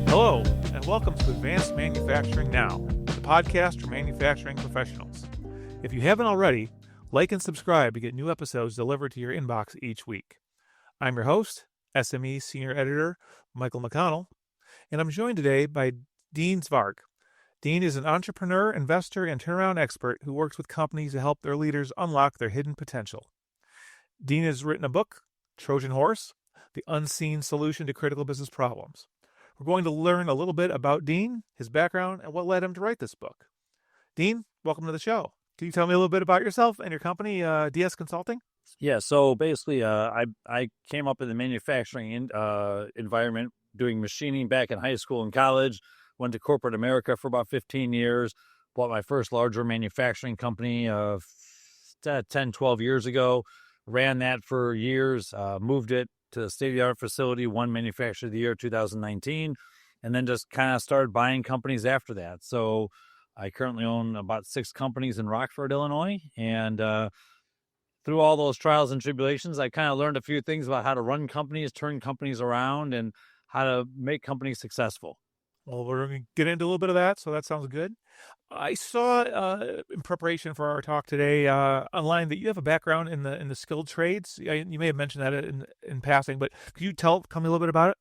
Hello, and welcome to Advanced Manufacturing Now, the podcast for manufacturing professionals. If you haven't already, like and subscribe to get new episodes delivered to your inbox each week. I'm your host, SME Senior Editor Michael McConnell, and I'm joined today by Dean Svarc. Dean is an entrepreneur, investor, and turnaround expert who works with companies to help their leaders unlock their hidden potential. Dean has written a book, Trojan Horse, The Unseen Solution to Critical Business Problems. We're going to learn a little bit about Dean, his background, and what led him to write this book. Dean, welcome to the show. Can you tell me a little bit about yourself and your company, DS Consulting? Yeah, so basically, I came up in the manufacturing environment, doing machining back in high school and college, went to corporate America for about 15 years, bought my first larger manufacturing company 10, 12 years ago, ran that for years, moved it to the state-of-the-art facility, won Manufacturer of the Year 2019, and then just kind of started buying companies after that. So I currently own about 6 companies in Rockford, Illinois, and through all those trials and tribulations, I kind of learned a few things about how to run companies, turn companies around, and how to make companies successful. Well, we're going to get into a little bit of that, so that sounds good. I saw in preparation for our talk today online that you have a background in the skilled trades. You may have mentioned that in passing, but could you tell me a little bit about it?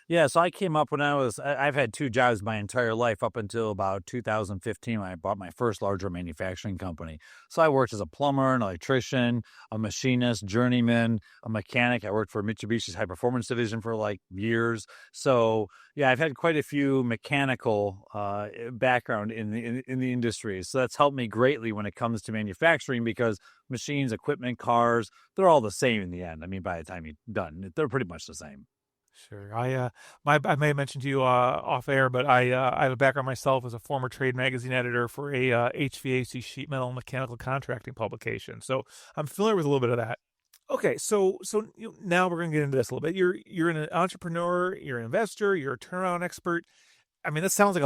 Yeah, so I came up when I've had 2 jobs my entire life up until about 2015 when I bought my first larger manufacturing company. So I worked as a plumber, an electrician, a machinist, journeyman, a mechanic. I worked for Mitsubishi's high performance division for like years. So yeah, I've had quite a few mechanical background in the industry. So that's helped me greatly when it comes to manufacturing because machines, equipment, cars, they're all the same in the end. I mean, by the time you're done, they're pretty much the same. Sure. I may have mentioned to you off air, but I have a background myself as a former trade magazine editor for a HVAC sheet metal and mechanical contracting publication. So I'm familiar with a little bit of that. Okay, so now we're going to get into this a little bit. You're an entrepreneur, you're an investor, you're a turnaround expert. I mean, that sounds like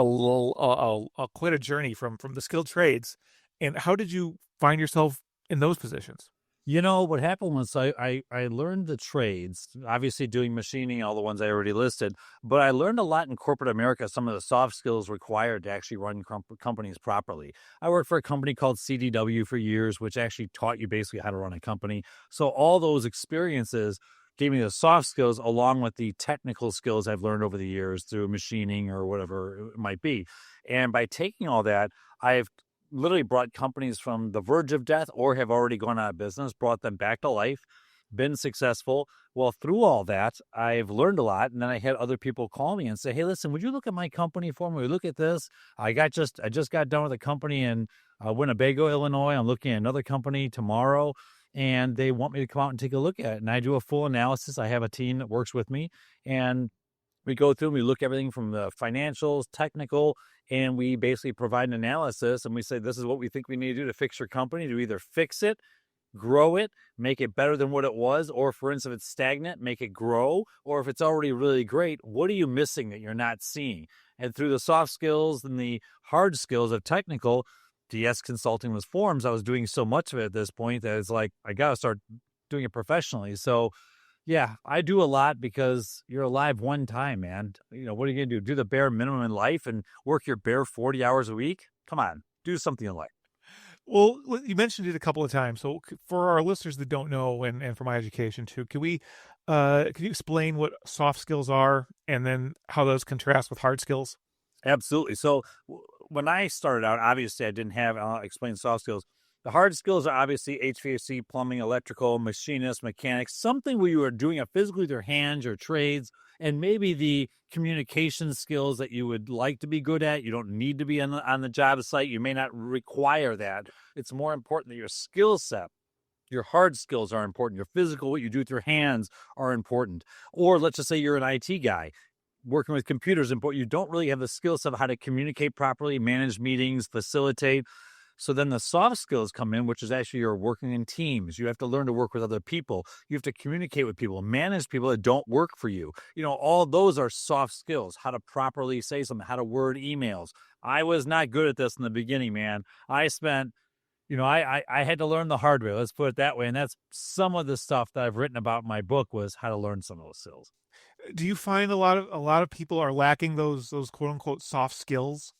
quite a journey from the skilled trades. And how did you find yourself in those positions? You know, what happened was I learned the trades, obviously doing machining, all the ones I already listed, but I learned a lot in corporate America, some of the soft skills required to actually run companies properly. I worked for a company called CDW for years, which actually taught you basically how to run a company. So all those experiences gave me the soft skills along with the technical skills I've learned over the years through machining or whatever it might be. And by taking all that, I've literally brought companies from the verge of death or have already gone out of business, brought them back to life, been successful. Well, through all that, I've learned a lot. And then I had other people call me and say, hey, listen, would you look at my company for me? Look at this. I just got done with a company in Winnebago, Illinois. I'm looking at another company tomorrow, and they want me to come out and take a look at it. And I do a full analysis. I have a team that works with me, and we go through and we look at everything from the financials, technical, and we basically provide an analysis and we say, this is what we think we need to do to fix your company, to either fix it, grow it, make it better than what it was, or for instance, if it's stagnant, make it grow, or if it's already really great, what are you missing that you're not seeing? And through the soft skills and the hard skills of technical, DS Consulting was formed. I was doing so much of it at this point that it's like, I got to start doing it professionally. So yeah, I do a lot because you're alive one time, man. You know, what are you going to do? Do the bare minimum in life and work your bare 40 hours a week? Come on, do something in life. Well, you mentioned it a couple of times. So for our listeners that don't know, and for my education too, could you explain what soft skills are and then how those contrast with hard skills? Absolutely. So when I started out, obviously I didn't have, I'll explain soft skills. The hard skills are obviously HVAC, plumbing, electrical, machinist, mechanics, something where you are doing it physically with your hands, your trades, and maybe the communication skills that you would like to be good at. You don't need to be on the job site. You may not require that. It's more important that your skill set, your hard skills are important. Your physical, what you do with your hands are important. Or let's just say you're an IT guy. Working with computers, but you don't really have the skill set of how to communicate properly, manage meetings, facilitate. So then the soft skills come in, which is actually you're working in teams. You have to learn to work with other people. You have to communicate with people, manage people that don't work for you. You know, all those are soft skills, how to properly say something, how to word emails. I was not good at this in the beginning, man. I spent I had to learn the hard way. Let's put it that way. And that's some of the stuff that I've written about in my book was how to learn some of those skills. Do you find a lot of people are lacking those quote unquote soft skills?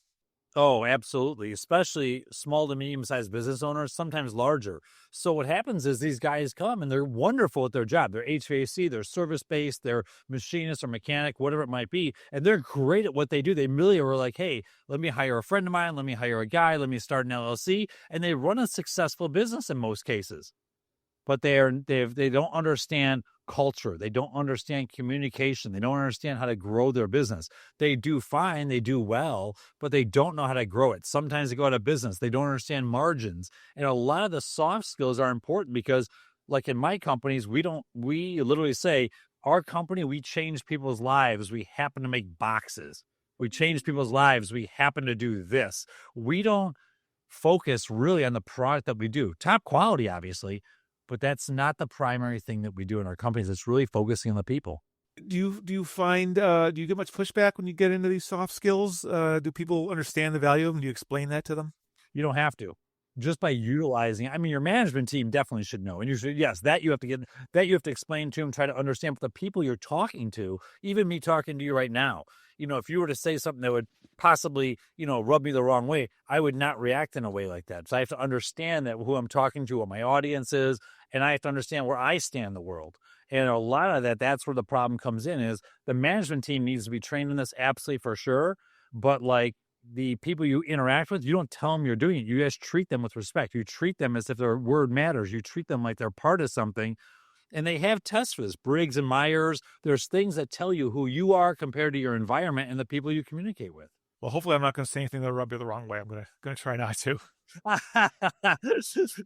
Oh, absolutely. Especially small to medium sized business owners, sometimes larger. So what happens is these guys come and they're wonderful at their job. They're HVAC, they're service based, they're machinist or mechanic, whatever it might be. And they're great at what they do. They really were like, hey, let me hire a friend of mine. Let me hire a guy. Let me start an LLC. And they run a successful business in most cases, but they don't understand culture. They don't understand communication. They don't understand how to grow their business. They do fine, they do well, but they don't know how to grow it. Sometimes they go out of business. They don't understand margins. And a lot of the soft skills are important because like in my companies, we literally say our company, we change people's lives. We happen to make boxes. We change people's lives. We happen to do this. We don't focus really on the product that we do. Top quality, obviously, but that's not the primary thing that we do in our companies. It's really focusing on the people. Do you find do you get much pushback when you get into these soft skills? Do people understand the value of them? Do you explain that to them? You don't have to. Just by utilizing, I mean, your management team definitely should know. And you should, yes, that you have to explain to them, try to understand. But the people you're talking to, even me talking to you right now, if you were to say something that would possibly, rub me the wrong way, I would not react in a way like that. So I have to understand that who I'm talking to, what my audience is, and I have to understand where I stand in the world. And a lot of that's where the problem comes in is the management team needs to be trained in this absolutely for sure. But like the people you interact with, you don't tell them you're doing it. You just treat them with respect. You treat them as if their word matters. You treat them like they're part of something. And they have tests for this, Briggs and Myers. There's things that tell you who you are compared to your environment and the people you communicate with. Well, hopefully I'm not going to say anything that'll rub you the wrong way. I'm going to try not to.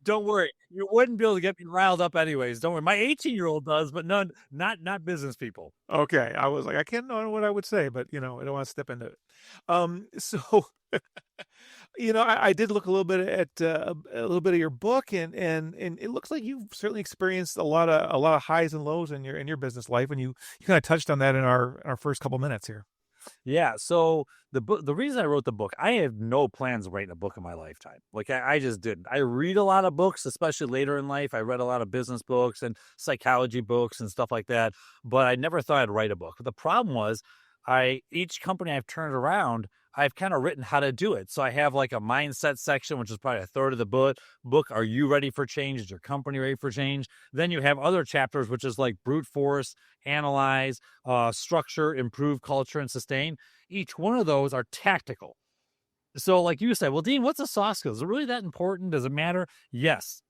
Don't worry. You wouldn't be able to get me riled up anyways. Don't worry. My 18-year-old does, but not business people. Okay. I was like, I can't know what I would say, but I don't want to step into it. So, I did look a little bit at a little bit of your book, and it looks like you've certainly experienced a lot of highs and lows in your business life, and you kind of touched on that in our first couple minutes here. Yeah. So the reason I wrote the book, I have no plans of writing a book in my lifetime. Like I just didn't. I read a lot of books, especially later in life. I read a lot of business books and psychology books and stuff like that, but I never thought I'd write a book. But the problem was each company I've turned around, I've kind of written how to do it. So I have like a mindset section, which is probably a third of the book. Are you ready for change? Is your company ready for change? Then you have other chapters, which is like brute force, analyze, structure, improve culture, and sustain. Each one of those are tactical. So like you said, well, Dean, what's a soft skill? Is it really that important? Does it matter? Yes.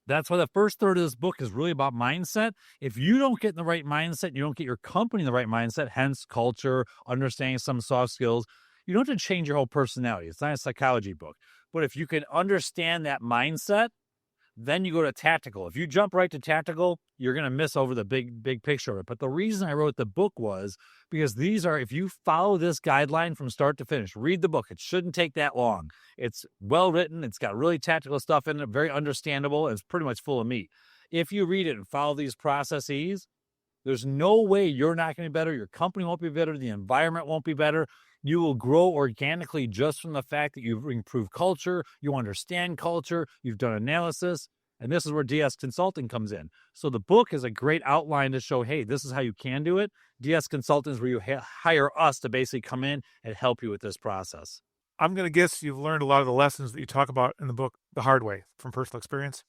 That's why the first third of this book is really about mindset. If you don't get in the right mindset, you don't get your company in the right mindset, hence culture, understanding some soft skills, you don't have to change your whole personality. It's not a psychology book. But if you can understand that mindset, then you go to tactical. If you jump right to tactical, you're going to miss over the big picture of it. But the reason I wrote the book was because if you follow this guideline from start to finish, read the book. It shouldn't take that long. It's well written. It's got really tactical stuff in it, very understandable. And it's pretty much full of meat. If you read it and follow these processes, there's no way you're not going to be better. Your company won't be better. The environment won't be better. You will grow organically just from the fact that you've improved culture, you understand culture, you've done analysis, and this is where DS Consulting comes in. So the book is a great outline to show, hey, this is how you can do it. DS Consulting is where you hire us to basically come in and help you with this process. I'm going to guess you've learned a lot of the lessons that you talk about in the book the hard way from personal experience.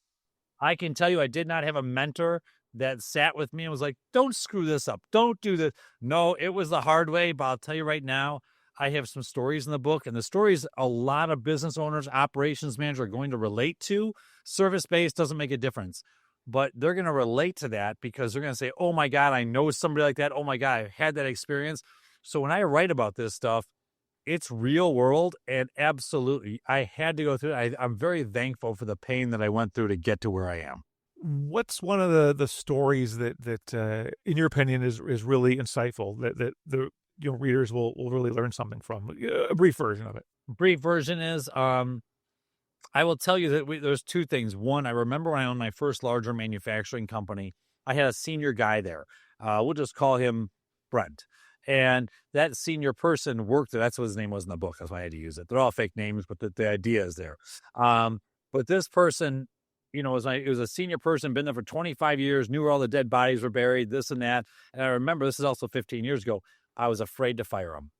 I can tell you I did not have a mentor that sat with me and was like, don't screw this up. Don't do this. No, it was the hard way, but I'll tell you right now, I have some stories in the book, and the stories a lot of business owners, operations managers are going to relate to. Service-based doesn't make a difference, but they're going to relate to that because they're going to say, oh my God, I know somebody like that. Oh my God, I've had that experience. So when I write about this stuff, it's real world, and absolutely, I had to go through it. I'm very thankful for the pain that I went through to get to where I am. What's one of the stories that in your opinion is really insightful that the readers will really learn something from? A brief version of it. Brief version is I will tell you that there's two things. One, I remember when I owned my first larger manufacturing company, I had a senior guy there. We'll just call him Brent. And that senior person worked there. That's what his name was in the book. That's why I had to use it. They're all fake names, but the idea is there. But this person, it was a senior person, been there for 25 years, knew where all the dead bodies were buried, this and that. And I remember, this is also 15 years ago, I was afraid to fire him.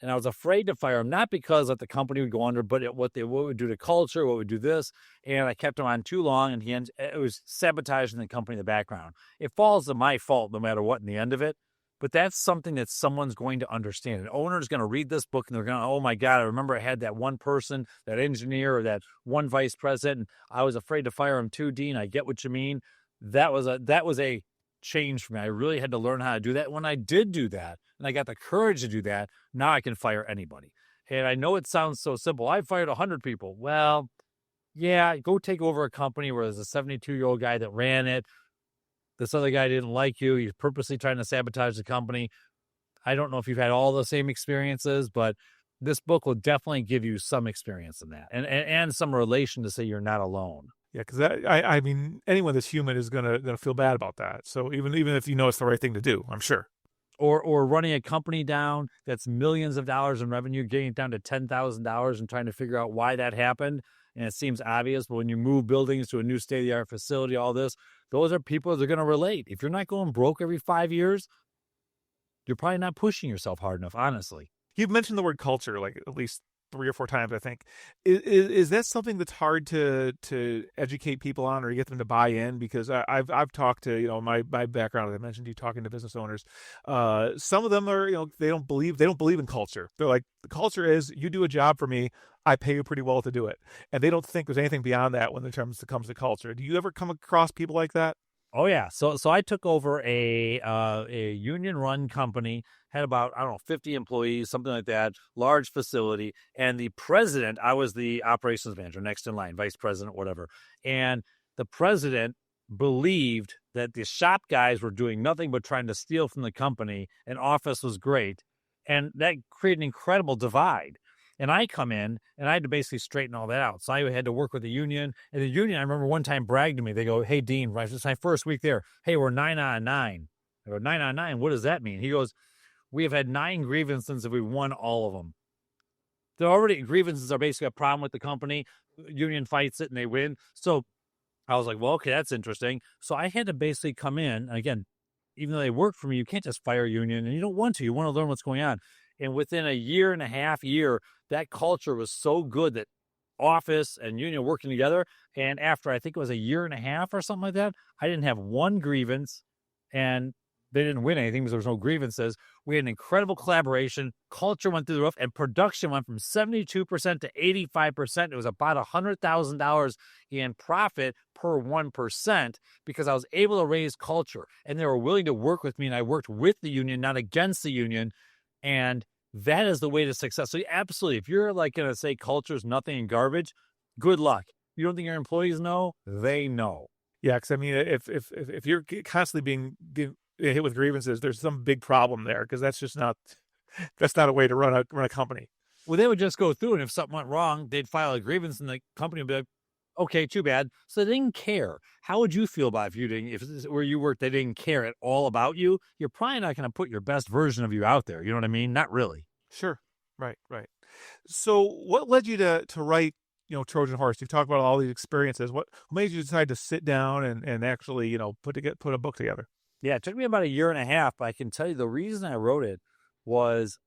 And I was afraid to fire him, not because that the company would go under, but what would do to culture, what would do this. And I kept him on too long, and it was sabotaging the company in the background. It falls to my fault no matter what in the end of it. But that's something that someone's going to understand. An owner is going to read this book and they're going to, oh my God, I remember I had that one person, that engineer or that one vice president, and I was afraid to fire him too, Dean. I get what you mean. That was a change for me. I really had to learn how to do that. When I did do that, and I got the courage to do that, now I can fire anybody. And I know it sounds so simple. I fired 100 people. Well, yeah, go take over a company where there's a 72-year-old guy that ran it. This other guy didn't like you. He's purposely trying to sabotage the company. I don't know if you've had all the same experiences, but this book will definitely give you some experience in that and some relation to say you're not alone. Yeah, because I mean, anyone that's human is gonna feel bad about that. So even if you know it's the right thing to do, I'm sure. Or running a company down that's millions of dollars in revenue, getting it down to $10,000 and trying to figure out why that happened. And it seems obvious, but when you move buildings to a new state-of-the-art facility, all this, those are people that are going to relate. If you're not going broke every 5 years, you're probably not pushing yourself hard enough, honestly. You've mentioned the word culture like at least 3 or 4 times, I think. Is that something that's hard to educate people on or get them to buy in? Because I've talked to, my background, as I mentioned, you talking to business owners. Some of them are, they don't believe in culture. They're like, the culture is you do a job for me, I pay you pretty well to do it. And they don't think there's anything beyond that when it comes to culture. Do you ever come across people like that? Oh yeah. So I took over a union-run company, had about, 50 employees, something like that, large facility. And the president, I was the operations manager, next in line, vice president, whatever. And the president believed that the shop guys were doing nothing but trying to steal from the company, and office was great. And that created an incredible divide. And I come in, and I had to basically straighten all that out. So I had to work with the union. And the union, I remember one time bragged to me. They go, hey, Dean, right, this is my first week there. Hey, we're 9 out of 9. I go, 9 out of 9? What does that mean? He goes, we have had 9 grievances and we've won all of them. Grievances are basically a problem with the company. The union fights it and they win. So I was like, well, okay, that's interesting. So I had to basically come in. And again, even though they work for me, you can't just fire a union, and you don't want to. You want to learn what's going on. And within a year and a half, that culture was so good that office and union working together. And after, I think it was a year and a half or something like that, I didn't have one grievance, and they didn't win anything because there was no grievances. We had an incredible collaboration. Culture went through the roof, and production went from 72% to 85%. It was about $100,000 in profit per 1% because I was able to raise culture, and they were willing to work with me, and I worked with the union, not against the union. And that is the way to success. So absolutely, if you're like going to say culture is nothing and garbage, good luck. You don't think your employees know? They know. Yeah, because I mean, if you're constantly being hit with grievances, there's some big problem there, because that's not a way to run a company. Well, they would just go through, and if something went wrong, they'd file a grievance, and the company would be like, okay, too bad. So they didn't care. How would you feel about if where you worked, they didn't care at all about you? You're probably not going to put your best version of you out there. You know what I mean? Not really. Sure. Right. So what led you to write, Trojan Horse? You've talked about all these experiences. What made you decide to sit down and actually, put a book together? Yeah, it took me about a year and a half, but I can tell you the reason I wrote it was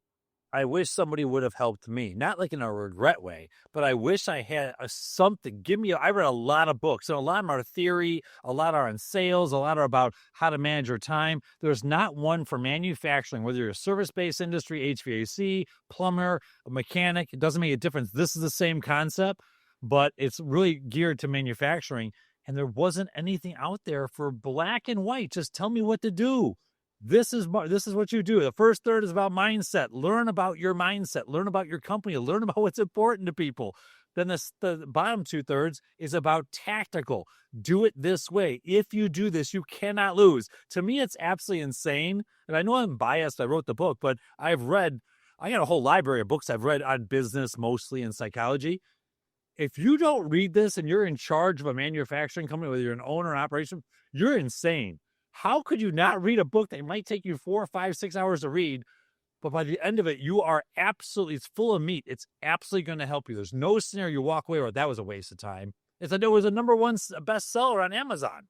I wish somebody would have helped me, not like in a regret way, but I wish I had something. I read a lot of books, and a lot of them are theory, a lot are on sales, a lot are about how to manage your time. There's not one for manufacturing, whether you're a service-based industry, HVAC, plumber, a mechanic, it doesn't make a difference. This is the same concept, but it's really geared to manufacturing, and there wasn't anything out there for black and white. Just tell me what to do. This is what you do. The first third is about mindset. Learn about your mindset. Learn about your company. Learn about what's important to people. Then the bottom 2/3 is about tactical. Do it this way. If you do this, you cannot lose. To me, it's absolutely insane. And I know I'm biased. I wrote the book, but I got a whole library of books I've read on business, mostly in psychology. If you don't read this and you're in charge of a manufacturing company, whether you're an owner or operation, you're insane. How could you not read a book that might take you 4, 5, 6 hours to read, but by the end of it, it's full of meat. It's absolutely going to help you. There's no scenario you walk away or that was a waste of time. It was a number one bestseller on Amazon.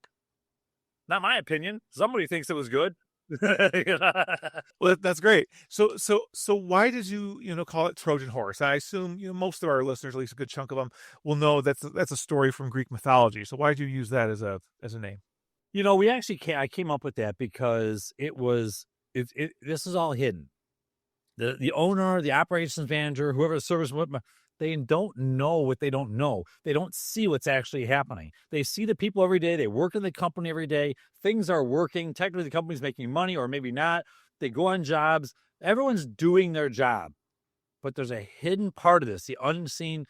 Not my opinion. Somebody thinks it was good. Well, that's great. So why did you call it Trojan Horse? I assume most of our listeners, at least a good chunk of them, will know that's a story from Greek mythology. So why did you use that as a name? I came up with that because this is all hidden. The owner, the operations manager, whoever the service, they don't know what they don't know. They don't see what's actually happening. They see the people every day. They work in the company every day. Things are working. Technically, the company's making money, or maybe not. They go on jobs. Everyone's doing their job. But there's a hidden part of this, the unseen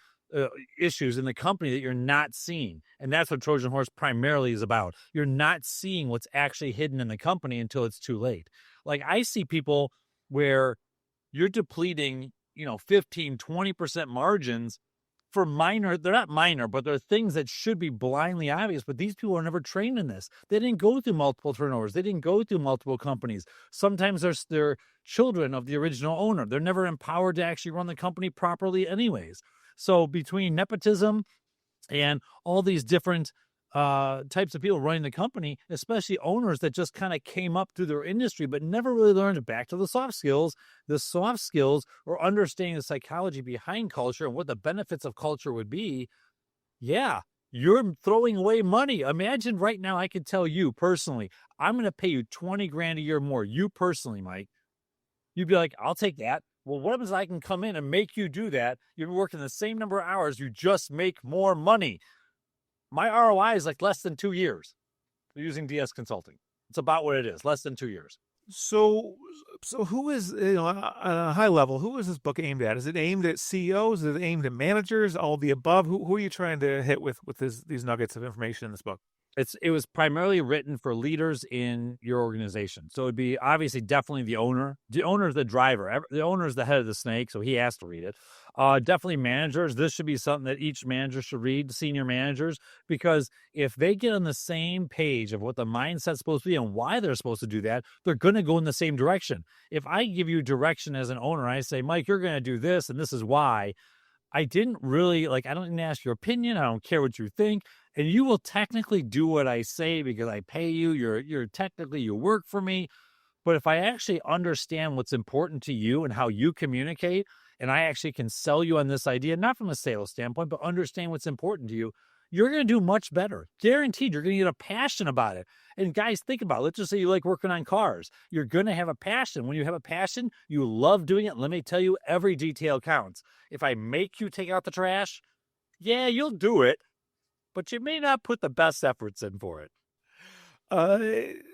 issues in the company that you're not seeing. And that's what Trojan Horse primarily is about. You're not seeing what's actually hidden in the company until it's too late. Like, I see people where you're depleting 15, 20% margins for they're not minor, but they're things that should be blindly obvious. But these people are never trained in this. They didn't go through multiple turnovers. They didn't go through multiple companies. Sometimes they're children of the original owner. They're never empowered to actually run the company properly anyways. So between nepotism and all these different types of people running the company, especially owners that just kind of came up through their industry, but never really learned back to the soft skills or understanding the psychology behind culture and what the benefits of culture would be. Yeah, you're throwing away money. Imagine right now, I could tell you personally, I'm going to pay you $20,000 a year more. You personally, Mike, you'd be like, I'll take that. Well, what happens if I can come in and make you do that? You're working the same number of hours. You just make more money. My ROI is like less than 2 years using DS Consulting. It's about what it is, less than 2 years. So who is, at a high level, who is this book aimed at? Is it aimed at CEOs? Is it aimed at managers? All the above? Who are you trying to hit with these nuggets of information in this book? It was primarily written for leaders in your organization. So it'd be obviously definitely the owner. The owner is the driver. The owner is the head of the snake, so he has to read it. Definitely managers. This should be something that each manager should read, senior managers, because if they get on the same page of what the mindset's supposed to be and why they're supposed to do that, they're going to go in the same direction. If I give you direction as an owner, I say, Mike, you're going to do this, and this is why. I didn't really, I don't even ask your opinion. I don't care what you think. And you will technically do what I say because I pay you. You're technically, you work for me. But if I actually understand what's important to you and how you communicate, and I actually can sell you on this idea, not from a sales standpoint, but understand what's important to you, you're going to do much better. Guaranteed, you're going to get a passion about it. And guys, think about it. Let's just say you like working on cars. You're going to have a passion. When you have a passion, you love doing it. Let me tell you, every detail counts. If I make you take out the trash, yeah, you'll do it, but you may not put the best efforts in for it.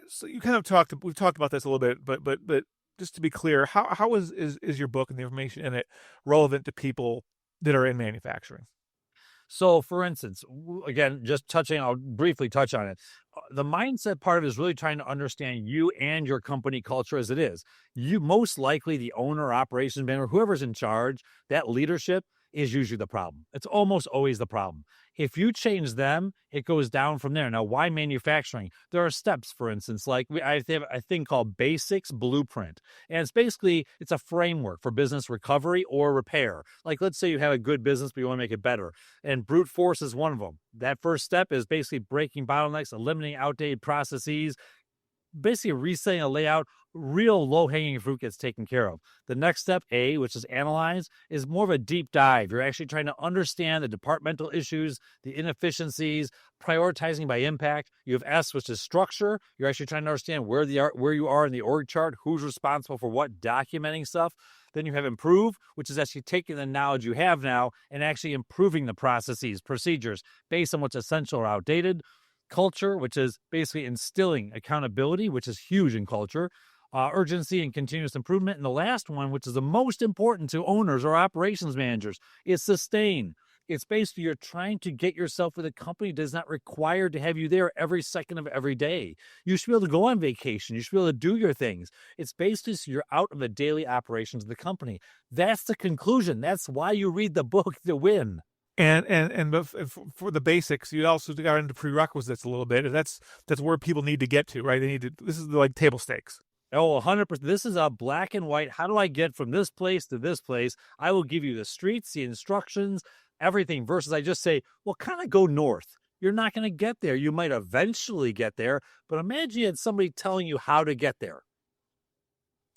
So you kind of we've talked about this a little bit, but just to be clear, how is your book and the information in it relevant to people that are in manufacturing? So, for instance, again, I'll briefly touch on it. The mindset part of it is really trying to understand you and your company culture as it is. You, most likely the owner, operations manager, whoever's in charge, that leadership is usually the problem. It's almost always the problem. If you change them, it goes down from there. Now, why manufacturing? There are steps, for instance, like I have a thing called Basics Blueprint. And it's a framework for business recovery or repair. Like, let's say you have a good business, but you want to make it better. And brute force is one of them. That first step is basically breaking bottlenecks, eliminating outdated processes, basically resetting a layout. Real low-hanging fruit gets taken care of. The next step, A, which is analyze, is more of a deep dive. You're actually trying to understand the departmental issues, the inefficiencies, prioritizing by impact. You have S, which is structure. You're actually trying to understand where you are in the org chart, who's responsible for what, documenting stuff. Then you have improve, which is actually taking the knowledge you have now and actually improving the processes, procedures based on what's essential or outdated. Culture, which is basically instilling accountability, which is huge in culture. Urgency and continuous improvement. And the last one, which is the most important to owners or operations managers, is sustain. It's basically you're trying to get yourself with a company that is not required to have you there every second of every day. You should be able to go on vacation. You should be able to do your things. It's basically so you're out of the daily operations of the company. That's the conclusion. That's why you read the book to win. And for the basics, you also got into prerequisites a little bit. That's where people need to get to, right? This is like table stakes. Oh, 100%. This is a black and white. How do I get from this place to this place? I will give you the streets, the instructions, everything versus I just say, well, kind of go north. You're not going to get there. You might eventually get there, but imagine you had somebody telling you how to get there,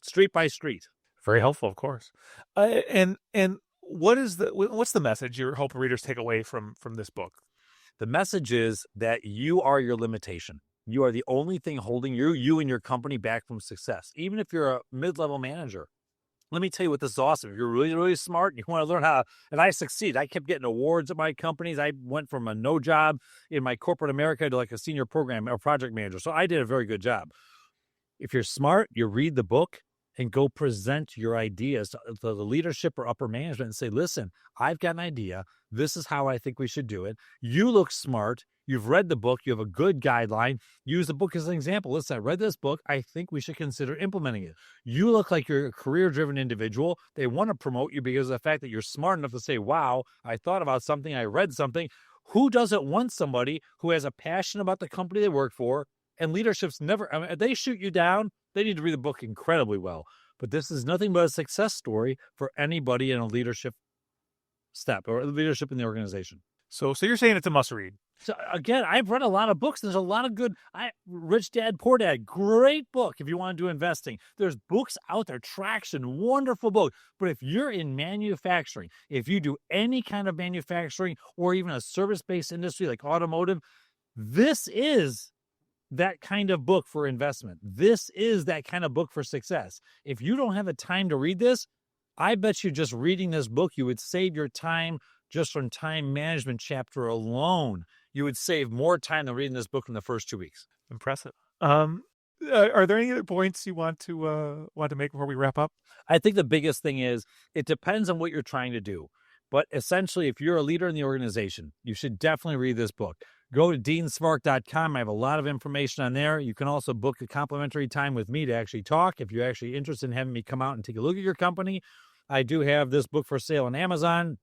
street by street. Very helpful, of course. And what's the message you hope readers take away from this book? The message is that you are your limitation. You are the only thing holding you and your company back from success. Even if you're a mid-level manager, let me tell you what this is awesome. If you're really, really smart and you want to learn how, and I succeed. I kept getting awards at my companies. I went from a no job in my corporate America to like a senior program or project manager. So I did a very good job. If you're smart, you read the book and go present your ideas to the leadership or upper management and say, listen, I've got an idea. This is how I think we should do it. You look smart. You've read the book. You have a good guideline. Use the book as an example. Listen, I read this book. I think we should consider implementing it. You look like you're a career-driven individual. They want to promote you because of the fact that you're smart enough to say, wow, I thought about something. I read something. Who doesn't want somebody who has a passion about the company they work for? And leadership's never, I mean, if they shoot you down, they need to read the book incredibly well. But this is nothing but a success story for anybody in a leadership step or leadership in the organization. So you're saying it's a must read. So again, I've read a lot of books. There's a lot of good, Rich Dad, Poor Dad, great book if you want to do investing. There's books out there, Traction, wonderful book. But if you're in manufacturing, if you do any kind of manufacturing or even a service-based industry like automotive, this is that kind of book for investment. This is that kind of book for success. If you don't have the time to read this, I bet you just reading this book, you would save your time just from time management chapter alone. You would save more time than reading this book in the first 2 weeks. Impressive. Are there any other points you want to make before we wrap up? I think the biggest thing is it depends on what you're trying to do. But essentially, if you're a leader in the organization, you should definitely read this book. Go to deansvarc.com. I have a lot of information on there. You can also book a complimentary time with me to actually talk. If you're actually interested in having me come out and take a look at your company, I do have this book for sale on Amazon.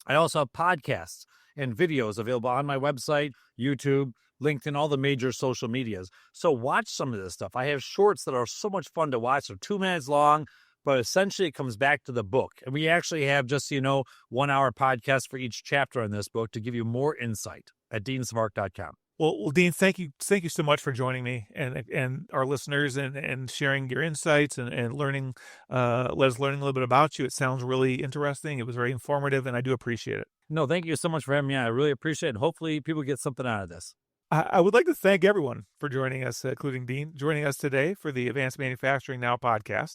I also have podcasts and videos available on my website, YouTube, LinkedIn, all the major social medias. So watch some of this stuff. I have shorts that are so much fun to watch. They're 2 minutes long, but essentially it comes back to the book. And we actually have, just so you know, 1 hour podcast for each chapter in this book to give you more insight at deansvarc.com. Well, Dean, thank you so much for joining me and our listeners and sharing your insights and learning, let us learning a little bit about you. It sounds really interesting. It was very informative, and I do appreciate it. No, thank you so much for having me on. I really appreciate it. And hopefully people get something out of this. I would like to thank everyone for joining us, including Dean, joining us today for the Advanced Manufacturing Now podcast.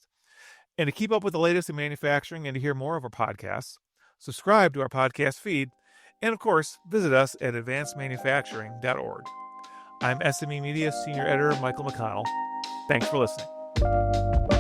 And to keep up with the latest in manufacturing and to hear more of our podcasts, subscribe to our podcast feed. And of course, visit us at advancedmanufacturing.org. I'm SME Media Senior Editor Michael McConnell. Thanks for listening.